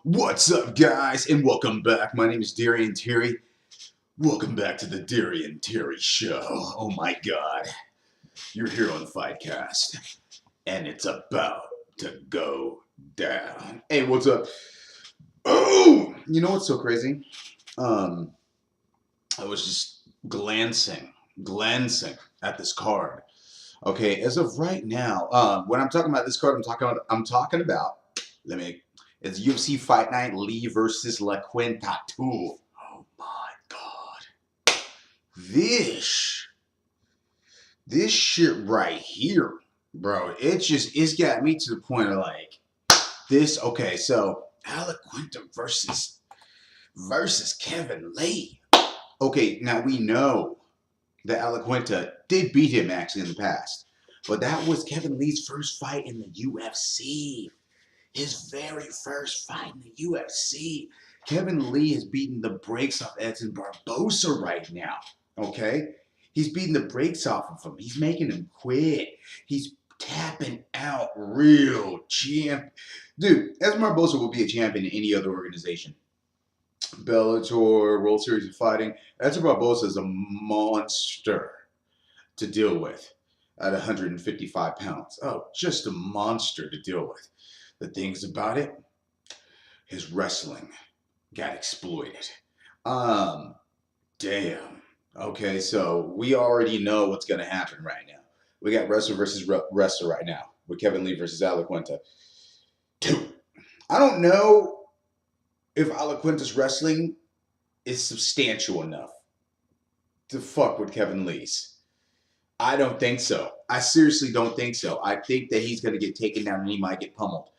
What's up, guys, and welcome back. My name is Darian Terry. Welcome back to the Darian Terry Show. Oh my God, you're here on FightCast, and it's about to go down. Hey, what's up? Oh, you know what's so crazy? Um, I was just glancing at this card. Okay, as of right now, when I'm talking about this card, I'm talking about. Let me. It's UFC Fight Night Lee versus Laquinta 2. Oh my God, this shit right here, bro. It's got me to the point of like this. Okay, so Al Laquinta versus Kevin Lee. Okay, now we know that Al Laquinta did beat him actually in the past, but that was Kevin Lee's first fight in the UFC. His very first fight in the UFC. Kevin Lee has beaten the brakes off Edson Barbosa right now. Okay? He's beating the brakes off of him. He's making him quit. He's tapping out real champ. Dude, Edson Barbosa will be a champion in any other organization. Bellator, World Series of Fighting. Edson Barbosa is a monster to deal with at 155 pounds. Oh, just a monster to deal with. The things about it, his wrestling got exploited. Damn. Okay, so we already know what's going to happen right now. We got wrestler versus wrestler right now with Kevin Lee versus Al Laquinta. 2. I don't know if Al Laquinta's wrestling is substantial enough to fuck with Kevin Lee's. I don't think so. I seriously don't think so. I think that he's going to get taken down and he might get pummeled.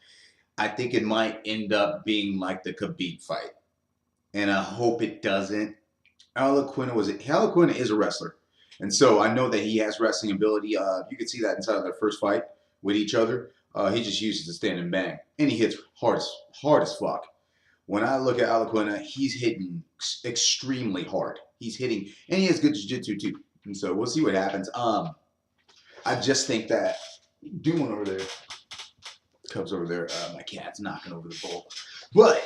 I think it might end up being like the Khabib fight. And I hope it doesn't. Al Laquinta is a wrestler. And so I know that he has wrestling ability. You can see that inside of their first fight with each other. He just uses the stand and bang. And he hits hard as fuck. When I look at Al Laquinta, he's hitting extremely hard. He's hitting, and he has good jiu-jitsu too. And so we'll see what happens. I just think that, do one over there. Cubs over there. My cat's knocking over the bowl. But,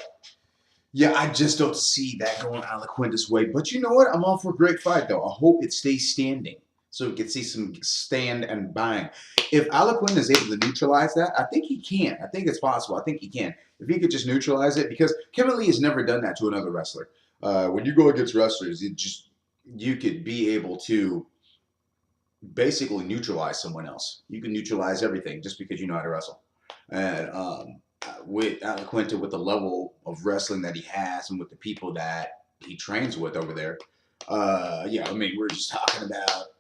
yeah, I just don't see that going Al Laquinta's way. But you know what? I'm all for a great fight, though. I hope it stays standing so we can see some stand and bang. If Al Laquinta is able to neutralize that, I think he can. I think it's possible. I think he can. If he could just neutralize it, because Kevin Lee has never done that to another wrestler. When you go against wrestlers, you could be able to basically neutralize someone else. You can neutralize everything just because you know how to wrestle. And with Al Laquinta, with the level of wrestling that he has and with the people that he trains with over there, yeah, I mean, we're just talking about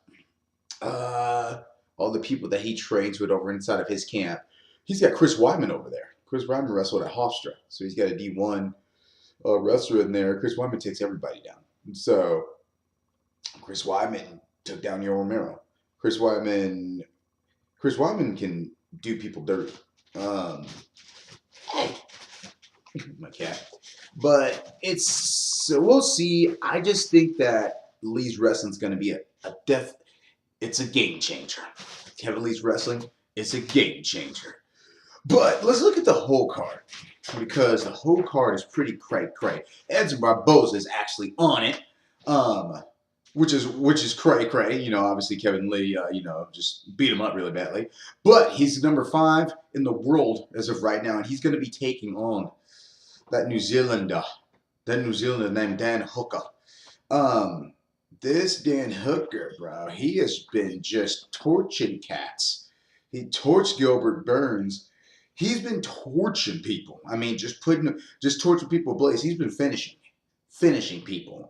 all the people that he trains with over inside of his camp. He's got Chris Weidman over there. Chris Weidman wrestled at Hofstra, so he's got a D1 wrestler in there. Chris Weidman takes everybody down. So Chris Weidman took down Yoel Romero. Chris Weidman can do people dirty. My cat. But we'll see. I just think that Lee's wrestling is going to be it's a game changer. Kevin Lee's wrestling is a game changer. But let's look at the whole card, because the whole card is pretty cray-cray. Edson Barbosa is actually on it, which is cray-cray. You know, obviously Kevin Lee, just beat him up really badly. But he's number 5 in the world as of right now, and he's going to be taking on that New Zealander named Dan Hooker. This Dan Hooker, bro, he has been just torching cats. He torched Gilbert Burns. He's been torching people. I mean, just torching people ablaze. He's been finishing people.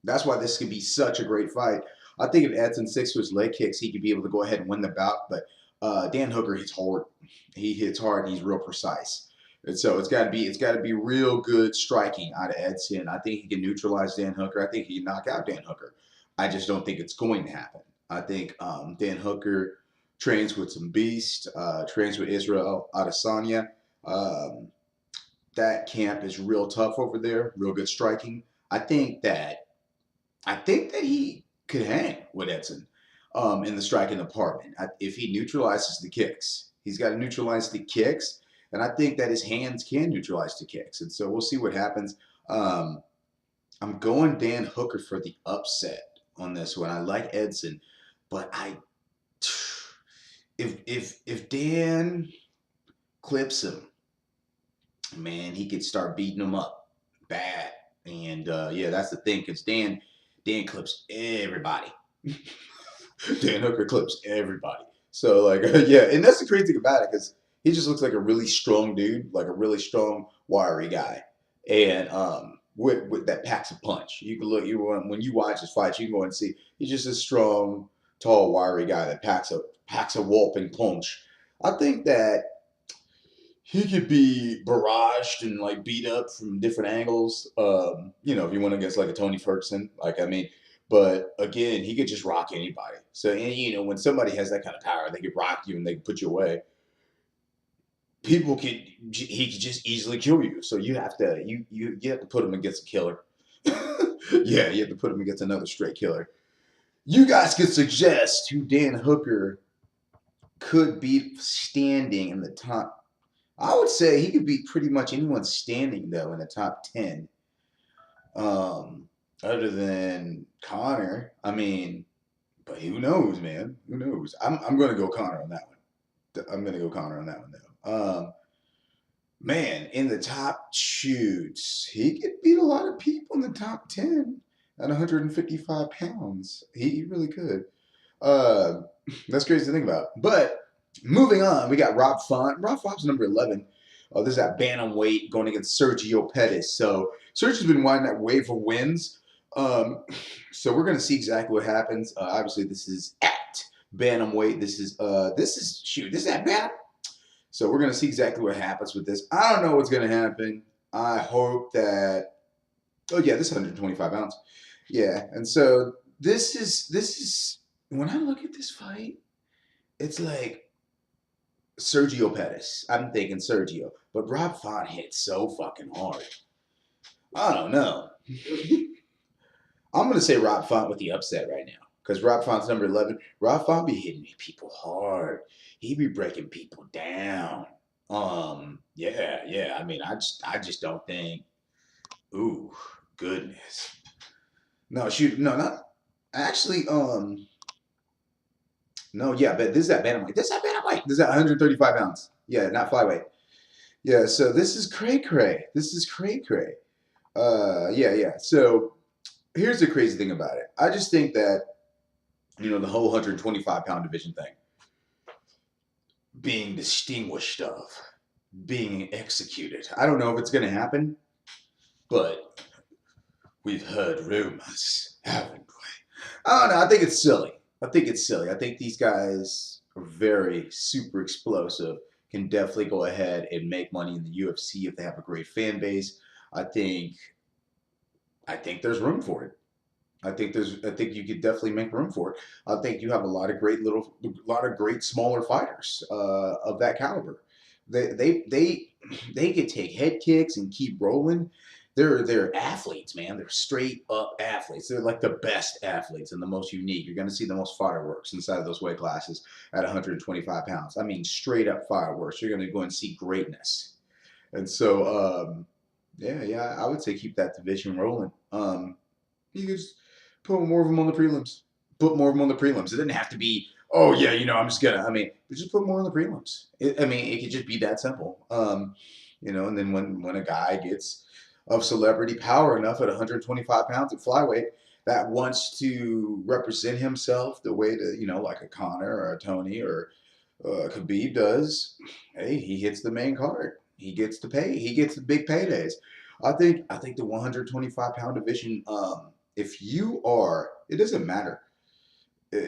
That's why this could be such a great fight. I think if Edson sticks to his leg kicks, he could be able to go ahead and win the bout. But Dan Hooker hits hard. He hits hard and he's real precise. And so it's got to be real good striking out of Edson. I think he can neutralize Dan Hooker. I think he can knock out Dan Hooker. I just don't think it's going to happen. I think Dan Hooker trains with some beast, trains with Israel Adesanya. That camp is real tough over there, real good striking. I think that he could hang with Edson in the striking department if he neutralizes the kicks. He's got to neutralize the kicks. and I think that his hands can neutralize the kicks. And so we'll see what happens. Um, I'm going Dan Hooker for the upset on this one. I like Edson, but if Dan clips him, man, he could start beating him up bad. And yeah, that's the thing, because Dan clips everybody. Dan Hooker clips everybody. So like yeah, and that's the crazy thing about it, because he just looks like a really strong dude, like a really strong, wiry guy, and with that packs a punch. You can look you when you watch his fights, you can go and see he's just a strong, tall, wiry guy that packs a whopping punch. I think that he could be barraged and like beat up from different angles. If you went against like a Tony Ferguson, like I mean, but again, he could just rock anybody. So and, when somebody has that kind of power, they could rock you and they could put you away. He could just easily kill you. So you have to you have to put him against a killer. Yeah, you have to put him against another straight killer. You guys could suggest who Dan Hooker could be standing in the top. I would say he could beat pretty much anyone standing though in the top 10. Other than Connor, I mean, but who knows, man? Who knows? I'm gonna go Connor on that one. I'm gonna go Connor on that one though. Man, in the top shoots, he could beat a lot of people in the top 10 at 155 pounds. He really could. Uh, that's crazy to think about. But moving on, we got Rob Font. Rob Font's number 11. This is at bantamweight going against Sergio Pettis. So Sergio's been riding that wave of wins. So we're gonna see exactly what happens. Obviously, this is at bantamweight. This is at bantam. So we're gonna see exactly what happens with this. I don't know what's gonna happen. I hope that. Oh yeah, this is 125 pounds. Yeah, and so this is when I look at this fight, it's like Sergio Pettis. I'm thinking Sergio, but Rob Font hits so fucking hard. I don't know. I'm gonna say Rob Font with the upset right now, because Rob Font's number 11. Rob Font be hitting people hard. He be breaking people down. Yeah. I mean, I just don't think. Ooh, goodness. No, shoot, no, not actually. No, yeah, but this is at bantamweight. This is at bantamweight. This is at 135 pounds. Yeah, not flyweight. Yeah, so this is cray cray. This is cray cray. Yeah. So here's the crazy thing about it. I just think that the whole 125-pound division thing being distinguished of being executed. I don't know if it's going to happen, but we've heard rumors, haven't we? I don't know. I think it's silly. I think these guys are very super explosive. Can definitely go ahead and make money in the UFC if they have a great fan base. I think there's room for it. I think you could definitely make room for it. I think you have a lot of great smaller fighters of that caliber. They could take head kicks and keep rolling. They're athletes, man. They're straight up athletes. They're like the best athletes and the most unique. You're going to see the most fireworks inside of those weight classes at 125 pounds. I mean, straight up fireworks. You're going to go and see greatness. And so, yeah, I would say keep that division rolling. You could just put more of them on the prelims. Put more of them on the prelims. It didn't have to be, oh yeah, I'm just gonna. I mean, just put more on the prelims. It could just be that simple. And then when a guy gets of celebrity power enough at 125 pounds at flyweight that wants to represent himself the way that like a Connor or a Tony or Khabib does, hey, he hits the main card. He gets to pay. He gets the big paydays. I think the 125-pound division. If you are, it doesn't matter. Uh,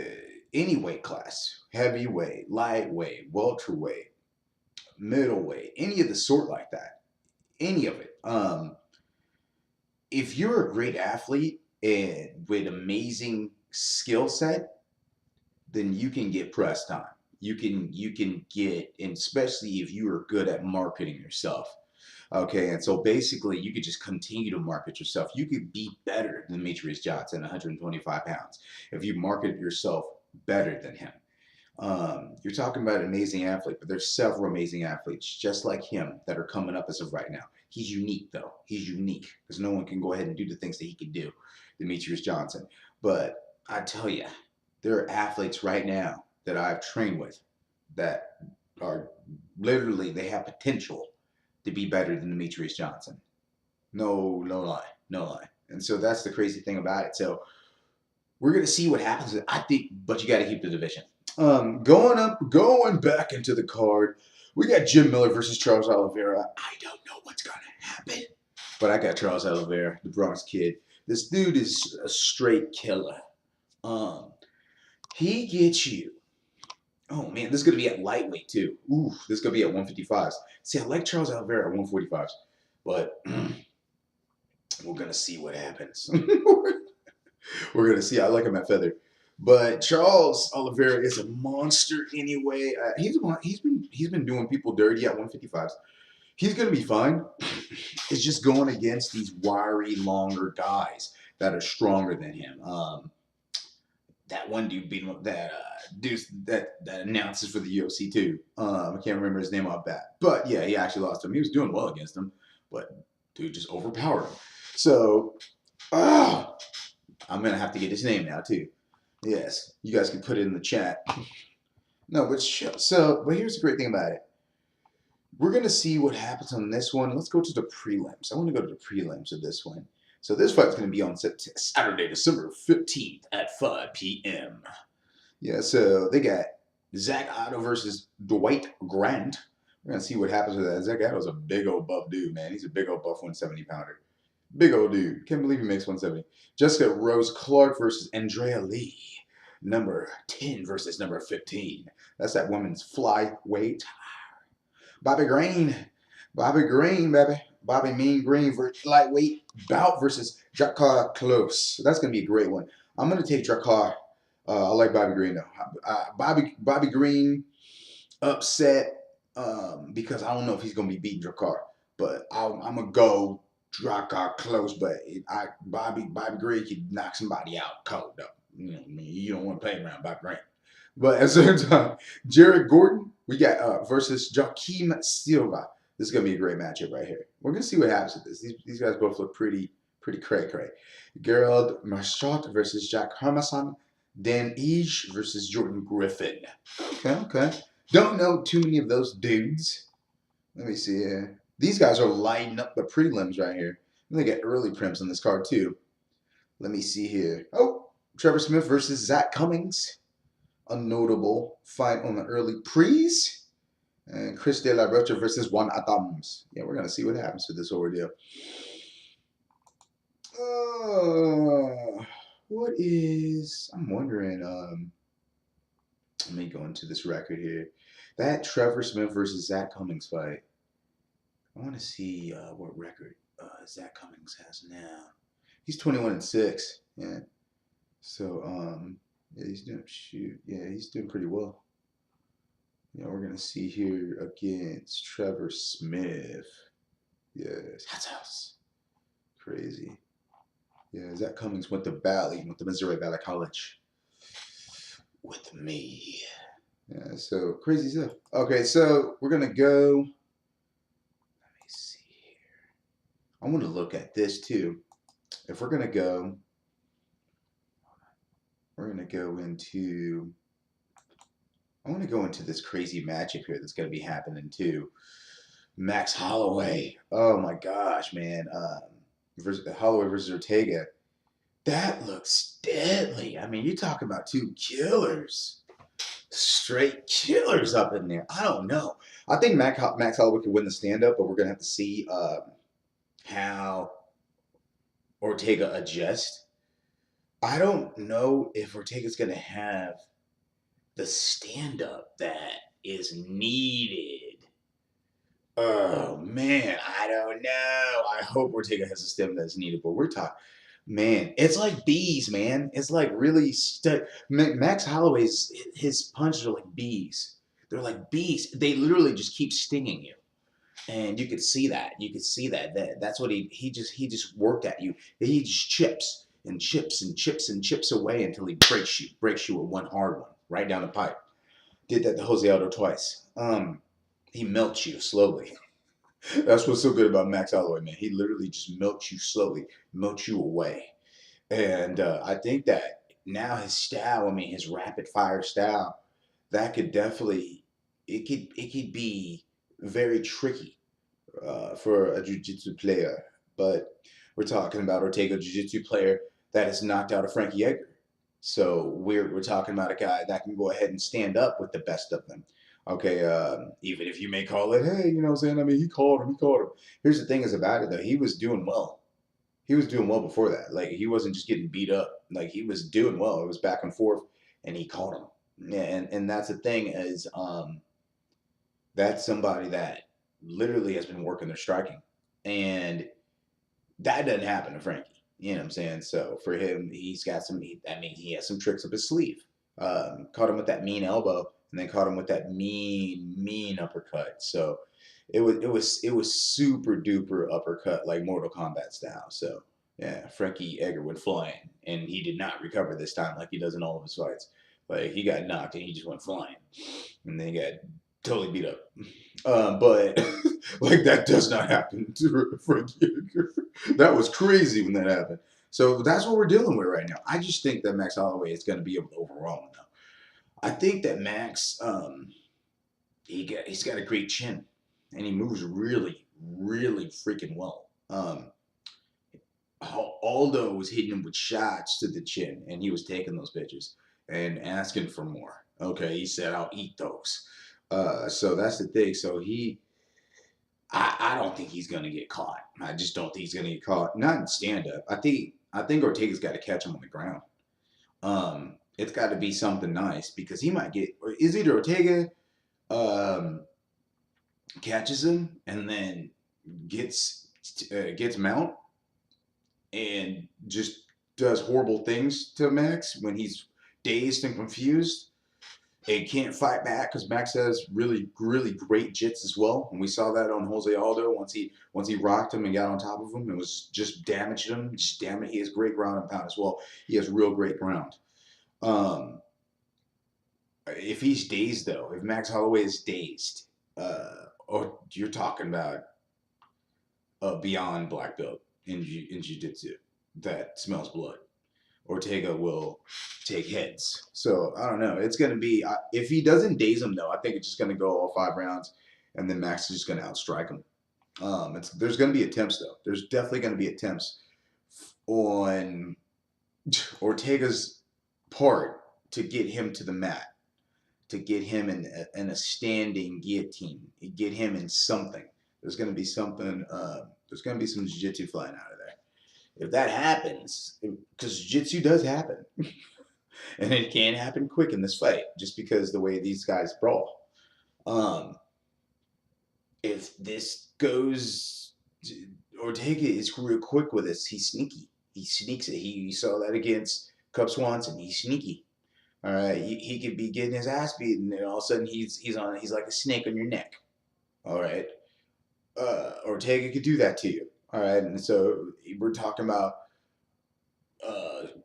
any weight class, heavyweight, lightweight, welterweight, middleweight, any of the sort like that, any of it. If you're a great athlete and with amazing skill set, then you can get press time. You can get, and especially if you are good at marketing yourself. Okay, and so basically you could just continue to market yourself. You could be better than Demetrius Johnson, 125 pounds, if you market yourself better than him. You're talking about an amazing athlete, but there's several amazing athletes just like him that are coming up as of right now. He's unique, though. He's unique because no one can go ahead and do the things that he can do, Demetrius Johnson. But I tell you, there are athletes right now that I've trained with that are literally, they have potential to be better than Demetrius Johnson. No, no lie, no lie. And so that's the crazy thing about it. So we're gonna see what happens. I think, but you got to keep the division. Going back into the card, we got Jim Miller versus Charles Oliveira. I don't know what's gonna happen, but I got Charles Oliveira, the Bronx Kid. This dude is a straight killer. Um, he gets you. Oh man, this is gonna be at lightweight too. Ooh, this is gonna be at 155s. See, I like Charles Oliveira at 145s, but we're gonna see what happens. We're gonna see. I like him at feather, but Charles Oliveira is a monster anyway. He's been doing people dirty at 155s. He's gonna be fine. It's just going against these wiry, longer guys that are stronger than him. That one dude beat him. That dude that announces for the UFC too. I can't remember his name off bat, but yeah, he actually lost him. He was doing well against him, but dude just overpowered him. So, I'm gonna have to get his name now too. Yes, you guys can put it in the chat. No, but but here's the great thing about it. We're gonna see what happens on this one. Let's go to the prelims. I want to go to the prelims of this one. So this fight's gonna be on Saturday, December 15th at 5 p.m. Yeah, so they got Zach Otto versus Dwight Grant. We're gonna see what happens with that. Zach Otto's a big old buff dude, man. He's a big old buff 170 pounder. Big old dude. Can't believe he makes 170. Jessica Rose Clark versus Andrea Lee. Number 10 versus number 15. That's that woman's flyweight. Bobby Green. Bobby Green, baby. Bobby Mean Green lightweight bout versus Drakkar Close. That's going to be a great one. I'm going to take Drakkar. I like Bobby Green, though. Bobby Green upset because I don't know if he's going to be beating Drakkar. But I'm going to go Drakkar Close, but Bobby Green can knock somebody out cold, though. You know, I mean, you don't want to play around Bobby Green. But at the same time, Jared Gordon, we got versus Joaquim Silva. This is gonna be a great matchup right here. We're gonna see what happens with this. These guys both look pretty cray. Gerald Marchot versus Jack Hermason. Dan Ige versus Jordan Griffin. Okay. Don't know too many of those dudes. Let me see here. These guys are lighting up the prelims right here. And they get early prims on this card too. Let me see here. Oh, Trevor Smith versus Zach Cummings. A notable fight on the early prees. And Chris De La Rocha versus Juan Adams. Yeah, we're going to see what happens with this ordeal. I'm wondering, let me go into this record here. That Trevor Smith versus Zach Cummings fight. I want to see what record Zach Cummings has now. He's 21-6. Yeah. So, yeah, he's doing pretty well. Yeah, we're gonna see here against Trevor Smith. Yes, that's house. Crazy. Yeah, Zach Cummings went to Missouri Valley College with me. Yeah, so crazy stuff. Okay, so we're gonna go. Let me see here. I want to look at this too. If we're gonna go into. I want to go into this crazy matchup here that's going to be happening too. Max Holloway. Oh my gosh, man. Holloway versus Ortega. That looks deadly. I mean, you're talking about two killers. Straight killers up in there. I don't know. I think Max Holloway could win the stand-up, but we're going to have to see how Ortega adjusts. I don't know if Ortega's going to have the stand-up that is needed. Oh, man, I don't know. I hope Ortega has a stand that's needed, but we're talking, man, it's like bees, man. It's like really Max Holloway's, his punches are like bees. They're like bees. They literally just keep stinging you. And you could see that. That's what he just worked at you. He just chips and chips away until he breaks you with one hard one right down the pipe. Did that to Jose Aldo twice. He melts you slowly. That's what's so good about Max Holloway, man. He literally just melts you slowly, melts you away. And I think that now his style, I mean, his rapid fire style, that could definitely, it could be very tricky for a jiu-jitsu player. But we're talking about Ortega, jiu-jitsu player that has knocked out a Frankie Edgar. So we're talking about a guy that can go ahead and stand up with the best of them. Okay, even if you may call it, hey, you know what I'm saying? I mean, he called him, he called him. Here's the thing is about it, though. He was doing well. He was doing well before that. Like, he wasn't just getting beat up. Like, he was doing well. It was back and forth, and he caught him. Yeah, and that's the thing is, that's somebody that literally has been working their striking. And that doesn't happen to Frankie. You know what I'm saying? So for him, he's got some. I mean, he has some tricks up his sleeve. Caught him with that mean elbow, and then caught him with that mean uppercut. So it was super duper uppercut, like Mortal Kombat style. So yeah, Frankie Edgar went flying, and he did not recover this time like he does in all of his fights. Like, he got knocked and he just went flying, and then he got totally beat up. But like, that does not happen to Frankie Edgar. That was crazy when that happened. So that's what we're dealing with right now. I just think that Max Holloway is going to be able to overwhelm him now. I think that Max, he's got a great chin, and he moves really, really freaking well. Aldo was hitting him with shots to the chin, and he was taking those bitches and asking for more. Okay, he said, "I'll eat those." So that's the thing. So I don't think he's gonna get caught. I just don't think he's gonna get caught. Not in stand up. I think Ortega's got to catch him on the ground. It's got to be something nice, because he might get. Or is either Ortega catches him and then gets mount and just does horrible things to Max when he's dazed and confused and can't fight back, because Max has really, really great jits as well. And we saw that on Jose Aldo once he rocked him and got on top of him and was just damaging him. Just damn it, he has great ground and pound as well. He has real great ground. If he's dazed, though, if Max Holloway is dazed, or you're talking about beyond black belt in jiu-jitsu that smells blood, Ortega will take heads. So I don't know. It's going to be, if he doesn't daze him, though, I think it's just going to go all 5 rounds, and then Max is just going to outstrike him. There's going to be attempts, though. There's definitely going to be attempts on Ortega's part to get him to the mat, to get him in a standing guillotine, get him in something. There's going to be something. There's going to be some jiu-jitsu flying out of there. If that happens, because jiu-jitsu does happen, and it can happen quick in this fight, just because the way these guys brawl. If this goes, Ortega is real quick with this. He's sneaky. He sneaks it. He saw that against Cub Swanson. He's sneaky. All right, he could be getting his ass beaten, and all of a sudden he's like a snake on your neck. All right, Ortega could do that to you. All right, and so we're talking about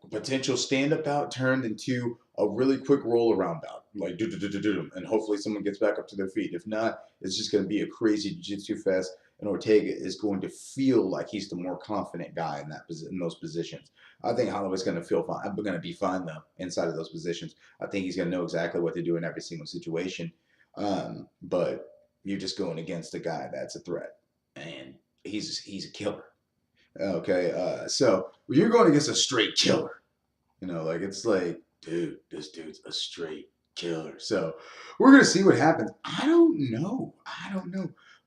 potential stand-up bout turned into a really quick roll-around bout, like and hopefully someone gets back up to their feet. If not, it's just going to be a crazy jiu-jitsu fest, and Ortega is going to feel like he's the more confident guy in those positions. I think Holloway's going to feel fine. I'm going to be fine, though, inside of those positions. I think he's going to know exactly what to do in every single situation. But you're just going against a guy that's a threat, and he's a killer. Okay, so you're going against a straight killer. Like, it's like, dude, this dude's a straight killer. So we're going to see what happens. I don't know.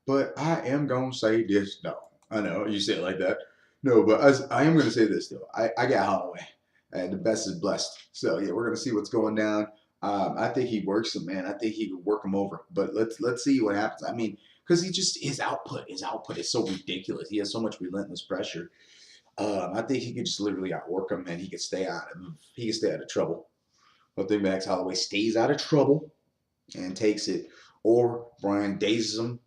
But I am going to say this. No, I know you say it like that. No, but I am going to say this, though. I got Holloway, and the best is blessed. So, yeah, we're going to see what's going down. I think he works him, man. I think he could work him over. But let's see what happens. I mean, because his output is so ridiculous. He has so much relentless pressure. I think he could just literally outwork him, and he could stay out of trouble. I think Max Holloway stays out of trouble and takes it, or Brian dazes him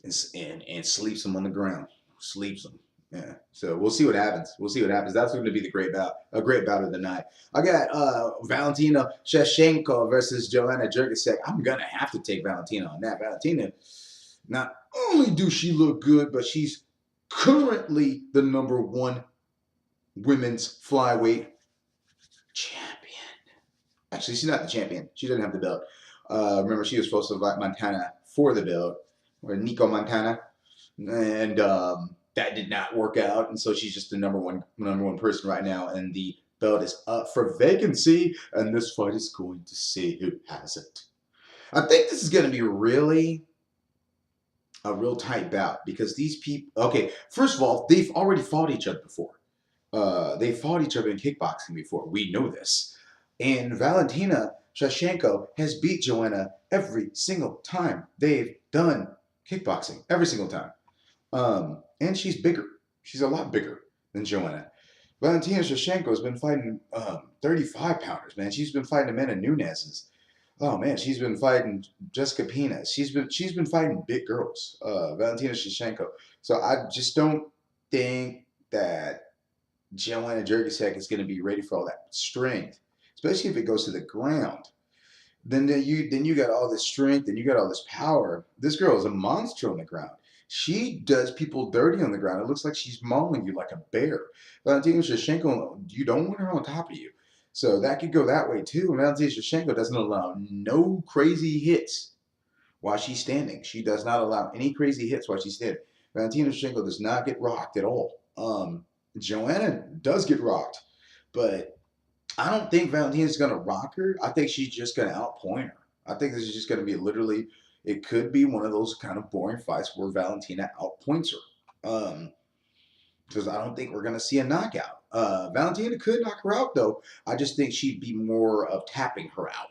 and sleeps him on the ground. Sleeps him. Yeah, so we'll see what happens. We'll see what happens. That's going to be the great bout, a great bout of the night. I got Valentina Shevchenko versus Joanna Jędrzejczyk. I'm gonna have to take Valentina on that. Valentina, not only do she look good, but she's currently the #1 women's flyweight champion. Actually, she's not the champion. She doesn't have the belt. Remember, she was supposed to fight Montana for the belt, or Nico Montana, and that did not work out. And so she's just the number one person right now, and the belt is up for vacancy. And this fight is going to see who has it. I think this is going to be really a real tight bout because these people. Okay, first of all, they've already fought each other before. They fought each other in kickboxing before. We know this. And Valentina Shevchenko has beat Joanna every single time they've done kickboxing. Every single time. And she's bigger. She's a lot bigger than Joanna. Valentina Shevchenko has been fighting 35-pounders, man. She's been fighting Amanda Nunes's. Oh man, she's been fighting Jessica Pina. She's been fighting big girls. Valentina Shevchenko. So I just don't think that Joanna Jędrzejczyk is going to be ready for all that strength, especially if it goes to the ground. Then you got all this strength and you got all this power. This girl is a monster on the ground. She does people dirty on the ground. It looks like she's mauling you like a bear. Valentina Shevchenko, you don't want her on top of you. So that could go that way too. And Valentina Shevchenko doesn't allow no crazy hits while she's standing. She does not allow any crazy hits while she's standing. Valentina Shevchenko does not get rocked at all. Joanna does get rocked, but I don't think Valentina's going to rock her. I think she's just going to outpoint her. I think this is just going to be literally, it could be one of those kind of boring fights where Valentina outpoints her. Because I don't think we're going to see a knockout. Valentina could knock her out, though. I just think she'd be more of tapping her out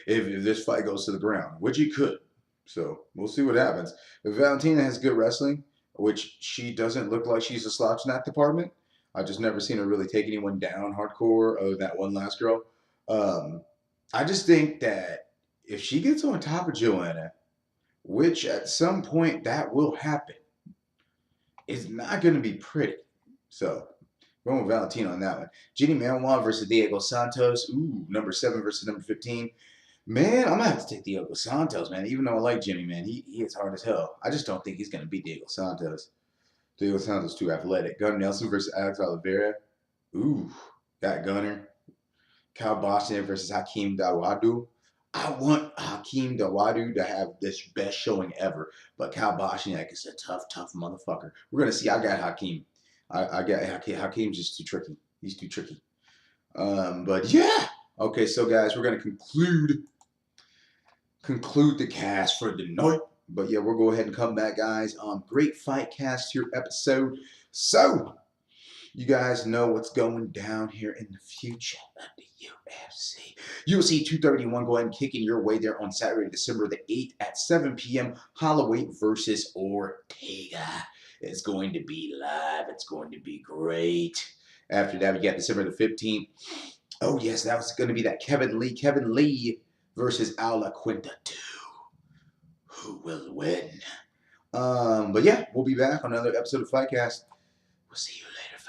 if this fight goes to the ground, which it could. So we'll see what happens. If Valentina has good wrestling, which she doesn't look like she's a slouch in that department. I've just never seen her really take anyone down hardcore other than that one last girl. I just think that if she gets on top of Joanna, which at some point that will happen, it's not going to be pretty. So, going with Valentina on that one. Jenny Manuel versus Diego Santos. Ooh, #7 versus #15. Man, I'm going to have to take Diego Santos, man. Even though I like Jimmy, man, he hits hard as hell. I just don't think he's going to beat Diego Santos. Diego Santos too athletic. Gunnar Nelson versus Alex Oliveira. Ooh, got Gunnar. Kyle Bosniak versus Hakeem Dawodu. I want Hakeem Dawodu to have this best showing ever, but Kyle Bosniak is a tough motherfucker. We're going to see. I got Hakeem. I got Hakeem. Hakeem's just too tricky. He's too tricky. But yeah. Okay, so guys, we're going to conclude the cast for the night. But yeah, we'll go ahead and come back, guys. Great FightCast here episode. So, you guys know what's going down here in the future of the UFC. UFC 231 go ahead and kicking your way there on Saturday, December the 8th at 7 p.m. Holloway versus Ortega. It's going to be live. It's going to be great. After that, we got December the 15th. Oh, yes, that was going to be that Kevin Lee versus Al Laquinta 2. Who will win? But yeah, we'll be back on another episode of FightCast. We'll see you later.